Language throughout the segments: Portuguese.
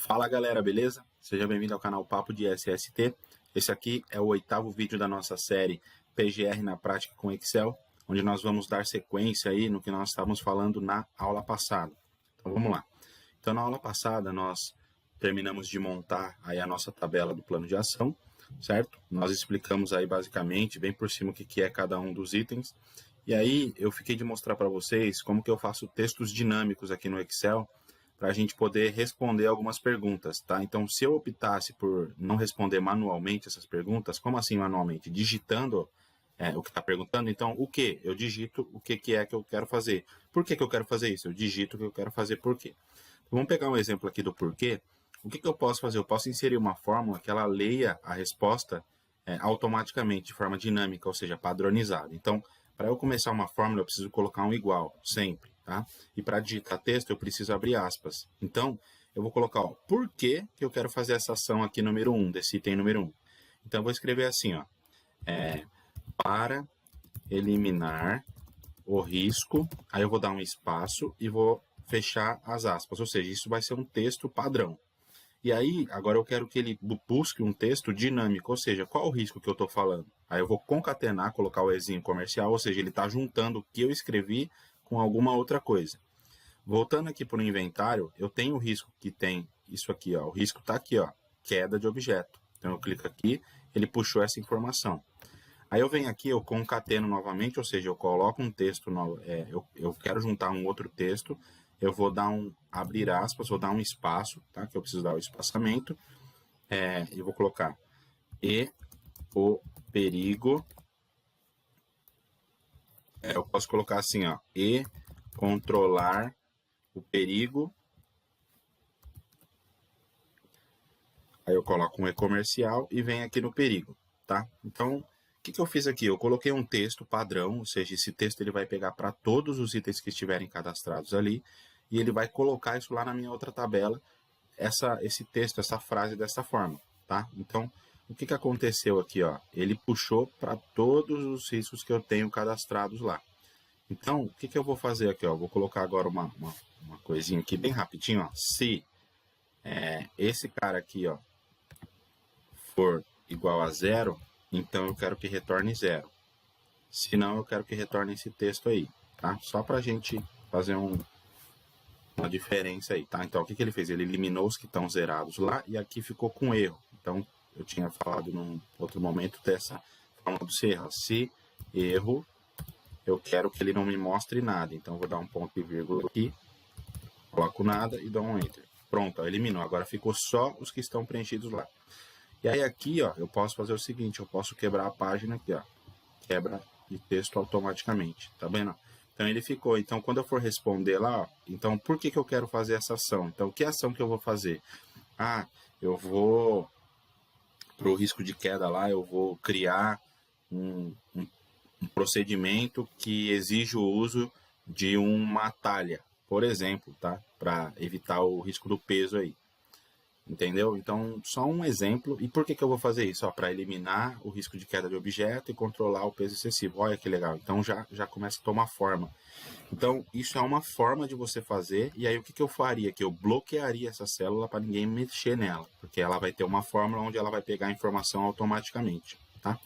Fala galera, beleza? Seja bem-vindo ao canal Papo de SST. Esse aqui é o 8º vídeo da nossa série PGR na prática com Excel, onde nós vamos dar sequência aí no que nós estávamos falando na aula passada. Então vamos lá. Então na aula passada nós terminamos de montar aí a nossa tabela do plano de ação, certo? Nós explicamos aí basicamente, bem por cima, o que é cada um dos itens. E aí eu fiquei de mostrar para vocês como que eu faço textos dinâmicos aqui no Excel, para a gente poder responder algumas perguntas, tá? Então, se eu optasse por não responder manualmente essas perguntas, como assim manualmente? Digitando o que está perguntando, então, o que? Eu digito o que é que eu quero fazer. Por que eu quero fazer isso? Eu digito o que eu quero fazer por quê. Então, vamos pegar um exemplo aqui do porquê. O que eu posso fazer? Eu posso inserir uma fórmula que ela leia a resposta automaticamente, de forma dinâmica, ou seja, padronizada. Então, para eu começar uma fórmula, eu preciso colocar um igual, sempre. Tá? E para digitar texto eu preciso abrir aspas. Então, eu vou colocar, por que eu quero fazer essa ação aqui número 1, desse item número 1. Então, eu vou escrever assim, ó, para eliminar o risco, aí eu vou dar um espaço e vou fechar as aspas, ou seja, isso vai ser um texto padrão. E aí, agora eu quero que ele busque um texto dinâmico, ou seja, qual o risco que eu estou falando? Aí eu vou concatenar, colocar o ezinho comercial, ou seja, ele está juntando o que eu escrevi com alguma outra coisa. Voltando aqui para o inventário, eu tenho o risco que tem isso aqui, ó. O risco está aqui, ó, queda de objeto. Então eu clico aqui, ele puxou essa informação. Aí eu venho aqui, eu concateno novamente, ou seja, eu coloco um texto, eu quero juntar um outro texto, eu vou dar abrir aspas, vou dar um espaço, tá? Que eu preciso dar o espaçamento, eu vou colocar e o perigo. Eu posso colocar assim, ó, e controlar o perigo. Aí eu coloco um e-comercial e venho aqui no perigo, tá? Então, o que eu fiz aqui? Eu coloquei um texto padrão, ou seja, esse texto ele vai pegar para todos os itens que estiverem cadastrados ali e ele vai colocar isso lá na minha outra tabela, esse texto, essa frase dessa forma, tá? Então, o que aconteceu aqui, ó? Ele puxou para todos os riscos que eu tenho cadastrados lá. Então, o que eu vou fazer aqui? Ó? Vou colocar agora uma coisinha aqui bem rapidinho. Ó. Se esse cara aqui ó, for igual a 0, então eu quero que retorne 0. Se não, eu quero que retorne esse texto aí. Tá? Só para a gente fazer uma diferença aí. Tá? Então, o que ele fez? Ele eliminou os que estão zerados lá e aqui ficou com erro. Então, eu tinha falado num outro momento dessa forma do se erro. Se erro, eu quero que ele não me mostre nada. Então, eu vou dar um ponto e vírgula aqui, coloco nada e dou um Enter. Pronto, ó, eliminou. Agora ficou só os que estão preenchidos lá. E aí aqui, ó, eu posso fazer o seguinte, eu posso quebrar a página aqui, ó. Quebra de texto automaticamente, tá vendo? Então, ele ficou. Então, quando eu for responder lá, ó, então, por que eu quero fazer essa ação? Então, que ação que eu vou fazer? Ah, eu vou, para o risco de queda lá, eu vou criar um procedimento que exige o uso de uma talha, por exemplo, tá? Para evitar o risco do peso aí. Entendeu? Então, só um exemplo. E por que eu vou fazer isso? Para eliminar o risco de queda de objeto e controlar o peso excessivo. Olha que legal. Então, já começa a tomar forma. Então, isso é uma forma de você fazer. E aí, o que eu faria? Que eu bloquearia essa célula para ninguém mexer nela. Porque ela vai ter uma fórmula onde ela vai pegar a informação automaticamente. Tá?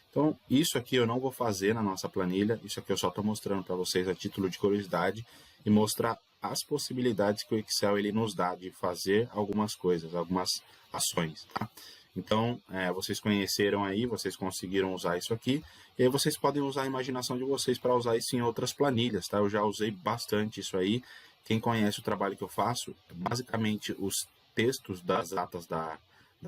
Então, isso aqui eu não vou fazer na nossa planilha. Isso aqui eu só estou mostrando para vocês a título de curiosidade e mostrar as possibilidades que o Excel ele nos dá de fazer algumas coisas, algumas ações. Tá? Então, vocês conheceram aí, vocês conseguiram usar isso aqui, e aí vocês podem usar a imaginação de vocês para usar isso em outras planilhas. Tá? Eu já usei bastante isso aí. Quem conhece o trabalho que eu faço, basicamente os textos das atas da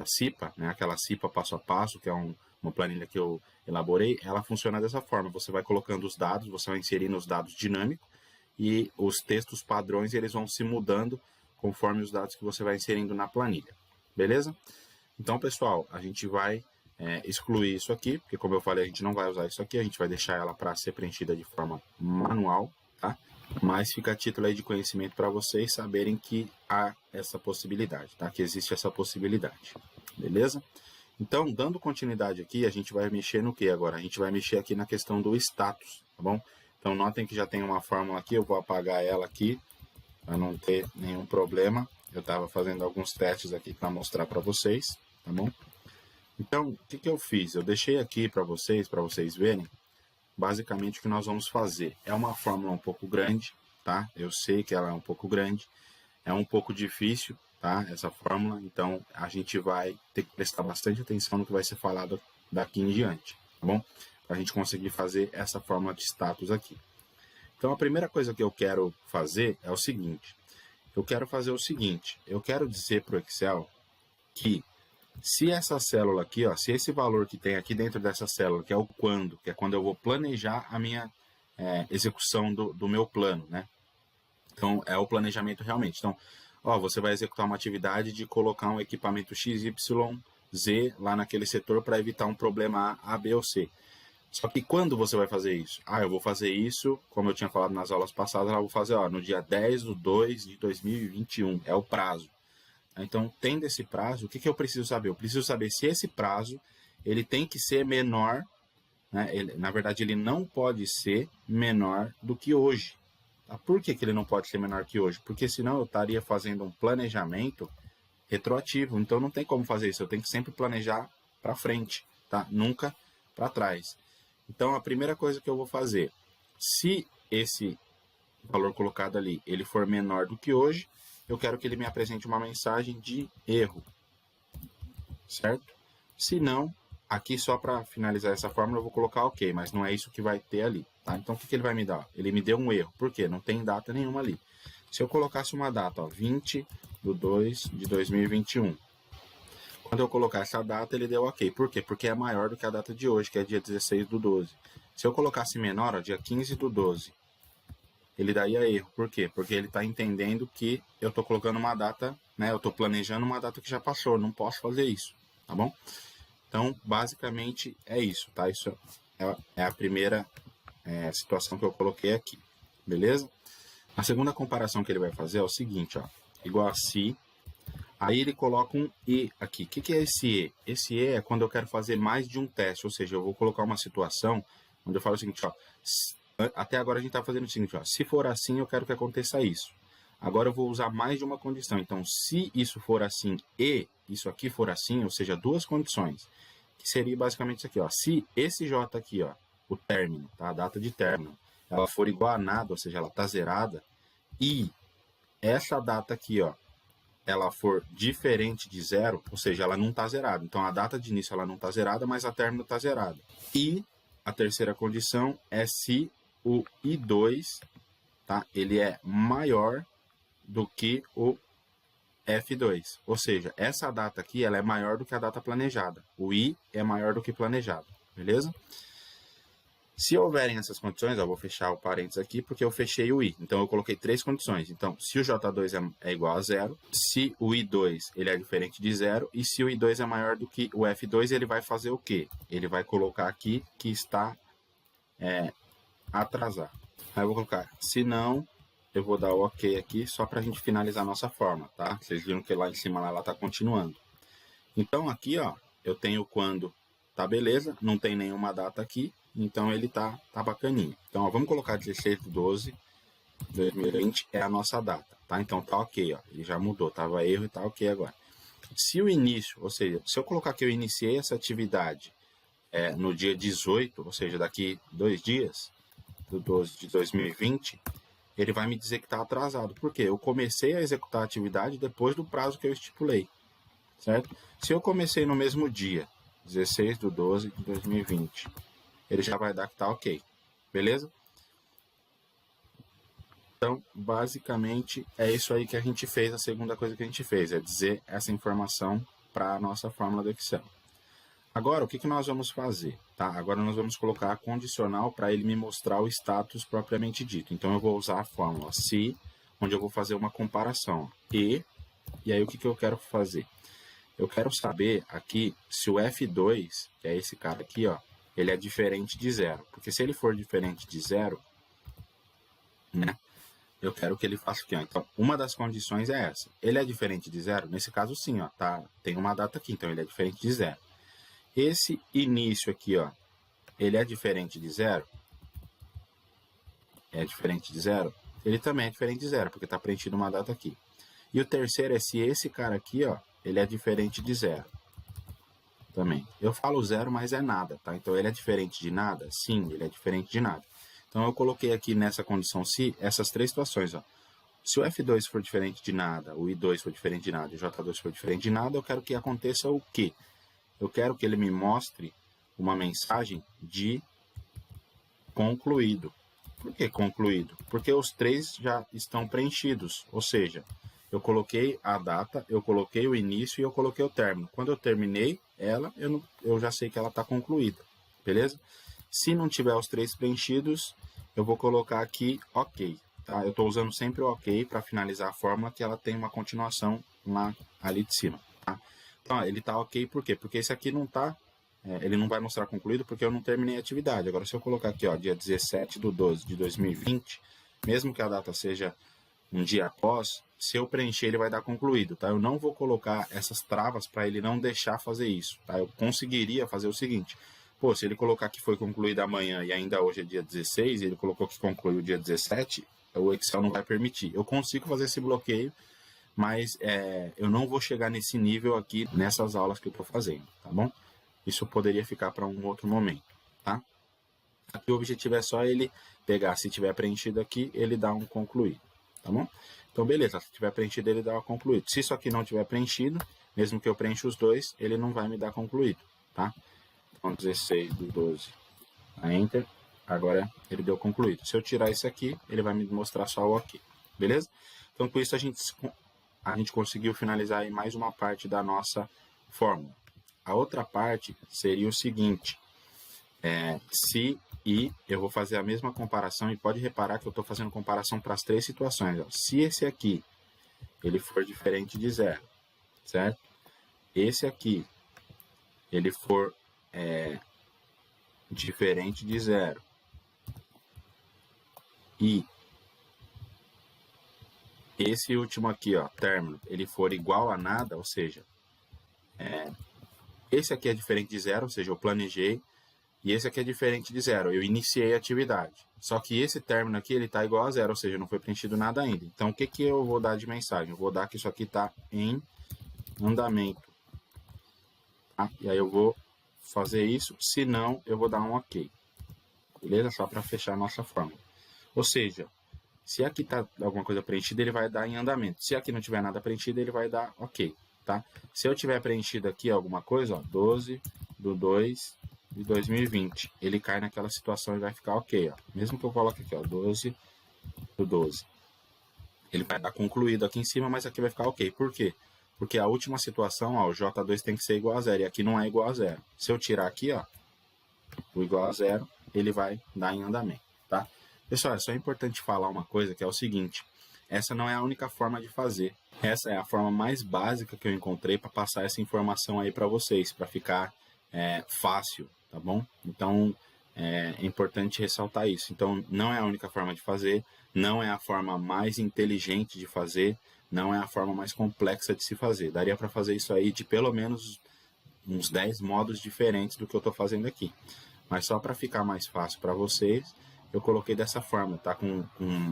CIPA, né? Aquela CIPA passo a passo, que é uma planilha que eu elaborei, ela funciona dessa forma. Você vai colocando os dados, você vai inserindo os dados dinâmicos, e os textos padrões eles vão se mudando conforme os dados que você vai inserindo na planilha. Beleza? Então, pessoal, a gente vai excluir isso aqui, porque como eu falei, a gente não vai usar isso aqui, a gente vai deixar ela para ser preenchida de forma manual, tá? Mas fica a título aí de conhecimento para vocês saberem que há essa possibilidade, tá? Que existe essa possibilidade. Beleza? Então, dando continuidade aqui, a gente vai mexer no que agora? A gente vai mexer aqui na questão do status, tá bom? Então, notem que já tem uma fórmula aqui, eu vou apagar ela aqui, para não ter nenhum problema. Eu estava fazendo alguns testes aqui para mostrar para vocês, tá bom? Então, o que eu fiz? Eu deixei aqui para vocês verem, basicamente o que nós vamos fazer. É uma fórmula um pouco grande, tá? Eu sei que ela é um pouco grande, é um pouco difícil, tá? Essa fórmula, então a gente vai ter que prestar bastante atenção no que vai ser falado daqui em diante, tá bom? Para a gente conseguir fazer essa fórmula de status aqui. Então, a primeira coisa que eu quero fazer é o seguinte. Eu quero dizer para o Excel que se essa célula aqui, ó, se esse valor que tem aqui dentro dessa célula, que é o quando, que é quando eu vou planejar a minha execução do meu plano, né? Então, é o planejamento realmente. Então, ó, você vai executar uma atividade de colocar um equipamento XYZ lá naquele setor para evitar um problema A, B ou C. Só que quando você vai fazer isso? Eu vou fazer isso, como eu tinha falado nas aulas passadas, eu vou fazer no dia 10/2/2021, é o prazo. Então, tendo esse prazo, o que eu preciso saber? Eu preciso saber se esse prazo ele tem que ser menor, né? Na verdade, ele não pode ser menor do que hoje. Tá? Por que ele não pode ser menor que hoje? Porque senão eu estaria fazendo um planejamento retroativo. Então, não tem como fazer isso. Eu tenho que sempre planejar para frente, tá? Nunca para trás. Então, a primeira coisa que eu vou fazer, se esse valor colocado ali ele for menor do que hoje, eu quero que ele me apresente uma mensagem de erro, certo? Se não, aqui só para finalizar essa fórmula eu vou colocar ok, mas não é isso que vai ter ali, tá? Então, o que ele vai me dar? Ele me deu um erro, por quê? Não tem data nenhuma ali. Se eu colocasse uma data, 20/2/2021, quando eu colocar essa data, ele deu ok. Por quê? Porque é maior do que a data de hoje, que é dia 16/12. Se eu colocasse menor, dia 15/12, ele daria erro. Por quê? Porque ele está entendendo que eu estou colocando uma data, né? Eu estou planejando uma data que já passou, não posso fazer isso, tá bom? Então, basicamente, é isso, tá? Isso é a primeira situação que eu coloquei aqui, beleza? A segunda comparação que ele vai fazer é o seguinte, ó. Igual a se... Aí ele coloca um E aqui. O que é esse E? Esse E é quando eu quero fazer mais de um teste, ou seja, eu vou colocar uma situação onde eu falo o seguinte, ó, até agora a gente está fazendo o seguinte, ó, se for assim, eu quero que aconteça isso. Agora eu vou usar mais de uma condição. Então, se isso for assim e isso aqui for assim, ou seja, duas condições, que seria basicamente isso aqui, ó. Se esse J aqui, ó, o término, tá? A data de término, ela for igual a nada, ou seja, ela está zerada, e essa data aqui, ó, ela for diferente de zero, ou seja, ela não está zerada. Então, a data de início ela não está zerada, mas a término está zerada. E a terceira condição é se o I2, tá, ele é maior do que o F2. Ou seja, essa data aqui ela é maior do que a data planejada. O I é maior do que planejado. Beleza? Se houverem essas condições, eu vou fechar o parênteses aqui, porque eu fechei o I. Então, eu coloquei três condições. Então, se o J2 é igual a zero, se o I2 ele é diferente de zero, e se o I2 é maior do que o F2, ele vai fazer o quê? Ele vai colocar aqui que está atrasado. Aí eu vou colocar, se não, eu vou dar o ok aqui, só para a gente finalizar a nossa forma, tá? Vocês viram que lá em cima ela está continuando. Então, aqui, ó, eu tenho quando tá beleza, não tem nenhuma data aqui, então ele tá bacaninho. Então, ó, vamos colocar 16/12/2020 é a nossa data, tá? Então tá ok, ó, ele já mudou, tava erro e tá ok agora. Se o início, ou seja, se eu colocar que eu iniciei essa atividade no dia 18, ou seja, daqui 2 dias, do 12 de 2020, ele vai me dizer que está atrasado. Por quê? Eu comecei a executar a atividade depois do prazo que eu estipulei, certo? Se eu comecei no mesmo dia, 16/12/2020, ele já vai dar que está ok, beleza? Então, basicamente, é isso aí que a gente fez. A segunda coisa que a gente fez é dizer essa informação para a nossa fórmula do Excel. Agora, o que nós vamos fazer? Tá? Agora nós vamos colocar a condicional para ele me mostrar o status propriamente dito. Então, eu vou usar a fórmula se, onde eu vou fazer uma comparação. E aí o que eu quero fazer? Eu quero saber aqui se o F2, que é esse cara aqui, ó, ele é diferente de zero. Porque se ele for diferente de zero, né, eu quero que ele faça o quê? Então, uma das condições é essa. Ele é diferente de zero? Nesse caso, sim, ó, tá, tem uma data aqui, então ele é diferente de zero. Esse início aqui, ó, ele é diferente de zero? É diferente de zero? Ele também é diferente de zero, porque está preenchido uma data aqui. E o terceiro é se esse cara aqui, ó, ele é diferente de zero. Também. Eu falo zero, mas é nada, tá? Então ele é diferente de nada? Sim, ele é diferente de nada. Então eu coloquei aqui nessa condição se essas três situações, ó. Se o F2 for diferente de nada, o I2 for diferente de nada e o J2 for diferente de nada, eu quero que aconteça o quê? Eu quero que ele me mostre uma mensagem de concluído. Por que concluído? Porque os três já estão preenchidos, ou seja, eu coloquei a data, eu coloquei o início e eu coloquei o término. Quando eu terminei ela, eu já sei que ela está concluída, beleza? Se não tiver os três preenchidos, eu vou colocar aqui OK. Tá? Eu estou usando sempre o OK para finalizar a fórmula, que ela tem uma continuação lá ali de cima. Tá? Então, ó, ele está OK por quê? Porque esse aqui não está, ele não vai mostrar concluído porque eu não terminei a atividade. Agora, se eu colocar aqui, ó, dia 17/12 de 2020, mesmo que a data seja um dia após, se eu preencher, ele vai dar concluído, tá? Eu não vou colocar essas travas para ele não deixar fazer isso, tá? Eu conseguiria fazer o seguinte: pô, se ele colocar que foi concluído amanhã e ainda hoje é dia 16, e ele colocou que concluiu dia 17, o Excel não vai permitir. Eu consigo fazer esse bloqueio, mas eu não vou chegar nesse nível aqui nessas aulas que eu estou fazendo, tá bom? Isso poderia ficar para um outro momento, tá? Aqui o objetivo é só ele pegar, se tiver preenchido aqui, ele dá um concluído, tá bom? Então, beleza, se tiver preenchido, ele dá um concluído. Se isso aqui não tiver preenchido, mesmo que eu preencha os dois, ele não vai me dar concluído, tá? Então, 16/12, Enter, agora ele deu concluído. Se eu tirar isso aqui, ele vai me mostrar só o OK, beleza? Então, com isso, a gente conseguiu finalizar aí mais uma parte da nossa fórmula. A outra parte seria o seguinte: se e eu vou fazer a mesma comparação, e pode reparar que eu estou fazendo comparação para as três situações. Ó. Se esse aqui ele for diferente de zero, certo? Esse aqui ele for diferente de zero e esse último aqui, ó, término, ele for igual a nada, ou seja, esse aqui é diferente de zero, ou seja, eu planejei. E esse aqui é diferente de zero, eu iniciei a atividade. Só que esse término aqui, ele está igual a zero, ou seja, não foi preenchido nada ainda. Então, o que, que eu vou dar de mensagem? Eu vou dar que isso aqui está em andamento. Tá? E aí eu vou fazer isso, se não, eu vou dar um OK. Beleza? Só para fechar a nossa fórmula. Ou seja, se aqui está alguma coisa preenchida, ele vai dar em andamento. Se aqui não tiver nada preenchido, ele vai dar OK. Tá? Se eu tiver preenchido aqui alguma coisa, ó, 12/2 de 2020, ele cai naquela situação e vai ficar OK, ó. Mesmo que eu coloque aqui, ó, 12/12. Ele vai dar concluído aqui em cima, mas aqui vai ficar OK. Por quê? Porque a última situação, ó, o J2 tem que ser igual a zero, e aqui não é igual a zero. Se eu tirar aqui, ó, o igual a zero, ele vai dar em andamento, tá? Pessoal, é só importante falar uma coisa, que é o seguinte: essa não é a única forma de fazer. Essa é a forma mais básica que eu encontrei para passar essa informação aí para vocês, para ficar fácil, tá bom? Então, é importante ressaltar isso. Então, não é a única forma de fazer, não é a forma mais inteligente de fazer, não é a forma mais complexa de se fazer. Daria para fazer isso aí de pelo menos uns 10 modos diferentes do que eu estou fazendo aqui. Mas só para ficar mais fácil para vocês, eu coloquei dessa forma, tá? Com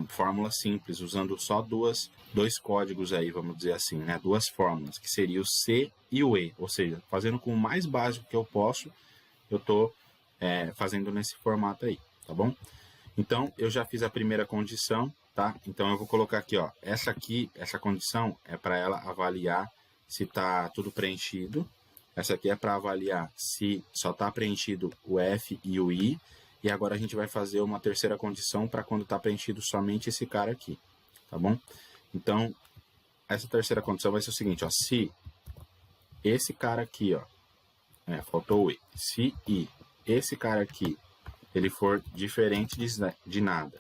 fórmula simples, usando só dois códigos aí, vamos dizer assim, né? Duas fórmulas, que seria o C e o E. Ou seja, fazendo com o mais básico que eu posso, eu estou fazendo nesse formato aí, tá bom? Então, eu já fiz a primeira condição, tá? Então, eu vou colocar aqui, ó, essa condição é para ela avaliar se está tudo preenchido. Essa aqui é para avaliar se só está preenchido o F e o I. E agora a gente vai fazer uma terceira condição para quando está preenchido somente esse cara aqui, tá bom? Então, essa terceira condição vai ser o seguinte, ó, se esse cara aqui, ó, faltou o E, se I, esse cara aqui, ele for diferente de nada,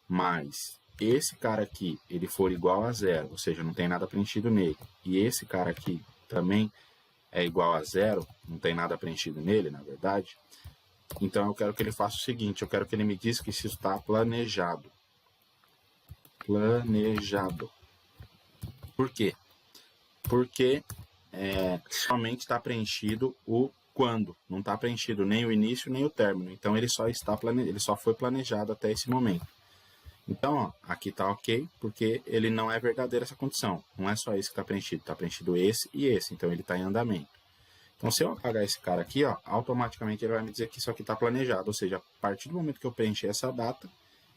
mas esse cara aqui, ele for igual a zero, ou seja, não tem nada preenchido nele, e esse cara aqui também é igual a zero, não tem nada preenchido nele, na verdade, então eu quero que ele faça o seguinte, eu quero que ele me diga que isso está planejado. Planejado. Por quê? Porque somente está preenchido o quando, não está preenchido nem o início nem o término. Então ele só foi planejado até esse momento. Então, ó, aqui está ok, porque ele não é verdadeiro essa condição. Não é só esse que está preenchido esse e esse, então ele está em andamento. Então, se eu apagar esse cara aqui, ó, automaticamente ele vai me dizer que isso aqui está planejado, ou seja, a partir do momento que eu preencher essa data,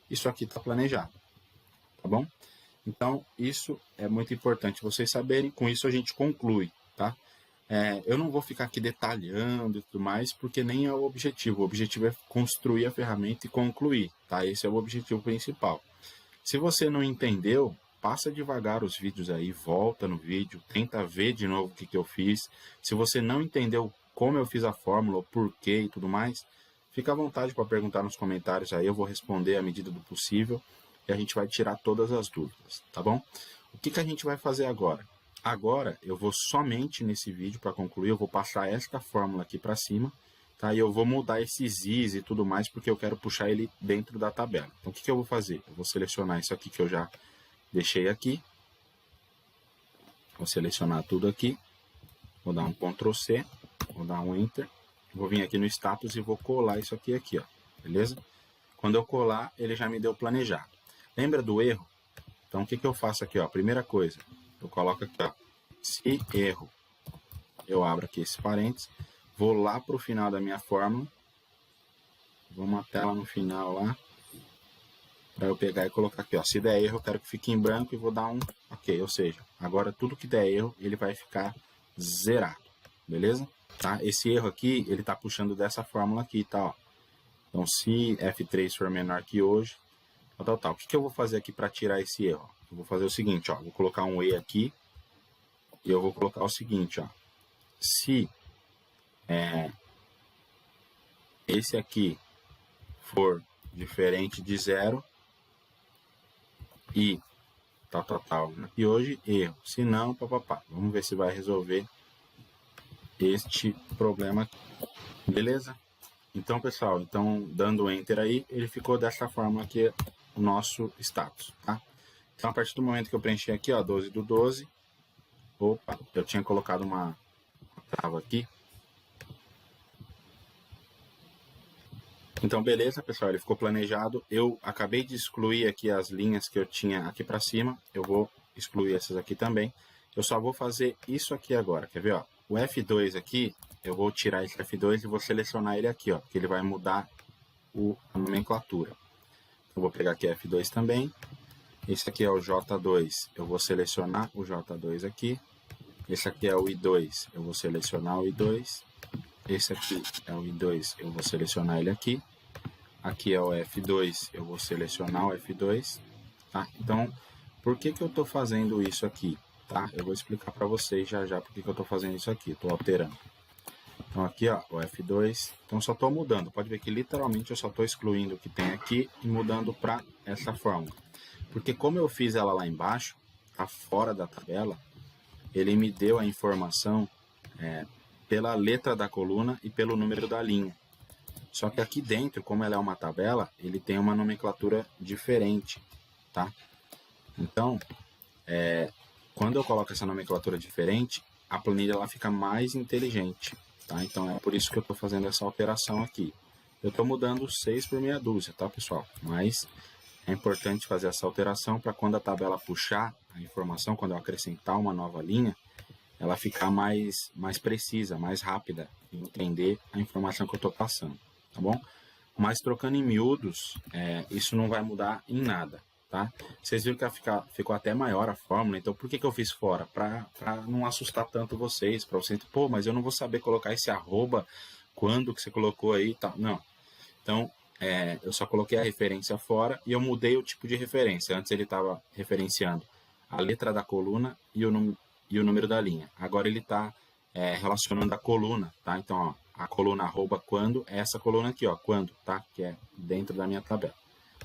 isso aqui está planejado, tá bom? Então, isso é muito importante vocês saberem, com isso a gente conclui, tá? Eu não vou ficar aqui detalhando e tudo mais, porque nem é o objetivo é construir a ferramenta e concluir, tá? Esse é o objetivo principal. Se você não entendeu, passa devagar os vídeos aí, volta no vídeo, tenta ver de novo o que eu fiz. Se você não entendeu como eu fiz a fórmula, o porquê e tudo mais, fica à vontade para perguntar nos comentários aí, eu vou responder à medida do possível e a gente vai tirar todas as dúvidas, tá bom? O que a gente vai fazer agora? Agora eu vou somente nesse vídeo, para concluir, eu vou passar esta fórmula aqui para cima, tá? E eu vou mudar esses is e tudo mais, porque eu quero puxar ele dentro da tabela. Então, o que eu vou fazer? Eu vou selecionar isso aqui que eu já deixei aqui. Vou selecionar tudo aqui. Vou dar um Ctrl C. Vou dar um Enter. Vou vir aqui no status e vou colar isso aqui, ó. Beleza? Quando eu colar, ele já me deu planejado. Lembra do erro? Então, o que eu faço aqui, ó? Primeira coisa, eu coloco aqui, ó. Se erro, eu abro aqui esse parênteses. Vou lá para o final da minha fórmula. Vamos até lá no final lá. Para eu pegar e colocar aqui, ó. Se der erro, eu quero que fique em branco e vou dar um ok. Ou seja, agora tudo que der erro, ele vai ficar zerado. Beleza? Tá? Esse erro aqui, ele tá puxando dessa fórmula aqui, tá? Ó. Então, se F3 for menor que hoje, tal. O que eu vou fazer aqui para tirar esse erro? Eu vou fazer o seguinte, ó. Vou colocar um E aqui. E eu vou colocar o seguinte, ó. Se esse aqui for diferente de 0 e tal. E hoje, erro. Se não, papapá. Vamos ver se vai resolver este problema aqui. Beleza? Então, pessoal, dando Enter aí, ele ficou dessa forma aqui, o nosso status, tá? Então, a partir do momento que eu preenchi aqui, ó, 12/12, opa, eu tinha colocado uma trava aqui. Então, beleza, pessoal, ele ficou planejado. Eu acabei de excluir aqui as linhas que eu tinha aqui para cima. Eu vou excluir essas aqui também. Eu só vou fazer isso aqui agora, quer ver, ó? O F2 aqui, eu vou tirar esse F2 e vou selecionar ele aqui, ó, porque ele vai mudar a nomenclatura. Eu vou pegar aqui F2 também. Esse aqui é o J2, eu vou selecionar o J2 aqui. Esse aqui é o I2, eu vou selecionar o I2. Esse aqui é o I2, eu vou selecionar ele aqui. Aqui é o F2, eu vou selecionar o F2. Tá? Então, por que eu estou fazendo isso aqui? Tá? Eu vou explicar para vocês já por que eu estou fazendo isso aqui. Estou alterando. Então, aqui, ó, o F2. Então, só estou mudando. Pode ver que literalmente eu só estou excluindo o que tem aqui e mudando para essa fórmula. Porque como eu fiz ela lá embaixo, tá fora da tabela, ele me deu a informação pela letra da coluna e pelo número da linha. Só que aqui dentro, como ela é uma tabela, ele tem uma nomenclatura diferente, tá? Então, quando eu coloco essa nomenclatura diferente, a planilha ela fica mais inteligente, tá? Então, é por isso que eu estou fazendo essa alteração aqui. Eu estou mudando 6 por meia dúzia, tá, pessoal? Mas é importante fazer essa alteração para quando a tabela puxar a informação, quando eu acrescentar uma nova linha, ela ficar mais precisa, mais rápida, e entender a informação que eu estou passando, tá bom? Mas trocando em miúdos, isso não vai mudar em nada, tá? Vocês viram que ficou até maior a fórmula, então por que eu fiz fora? Para não assustar tanto vocês, para vocês, pô, mas eu não vou saber colocar esse arroba, quando que você colocou aí e tal. Não. Então, eu só coloquei a referência fora e eu mudei o tipo de referência. Antes ele estava referenciando a letra da coluna e o número da linha. Agora ele está relacionando a coluna, tá? Então, ó, a coluna arroba quando é essa coluna aqui, ó, quando, tá? Que é dentro da minha tabela.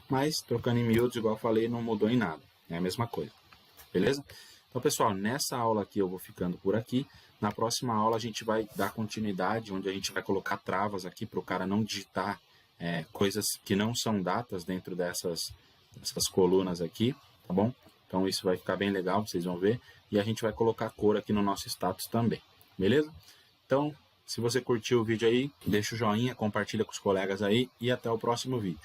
Mas, trocando em miúdos, igual eu falei, não mudou em nada. É a mesma coisa. Beleza? Então, pessoal, nessa aula aqui eu vou ficando por aqui. Na próxima aula a gente vai dar continuidade, onde a gente vai colocar travas aqui para o cara não digitar coisas que não são datas dentro dessas colunas aqui, tá bom? Então isso vai ficar bem legal, vocês vão ver. E a gente vai colocar cor aqui no nosso status também, beleza? Então, se você curtiu o vídeo aí, deixa o joinha, compartilha com os colegas aí e até o próximo vídeo.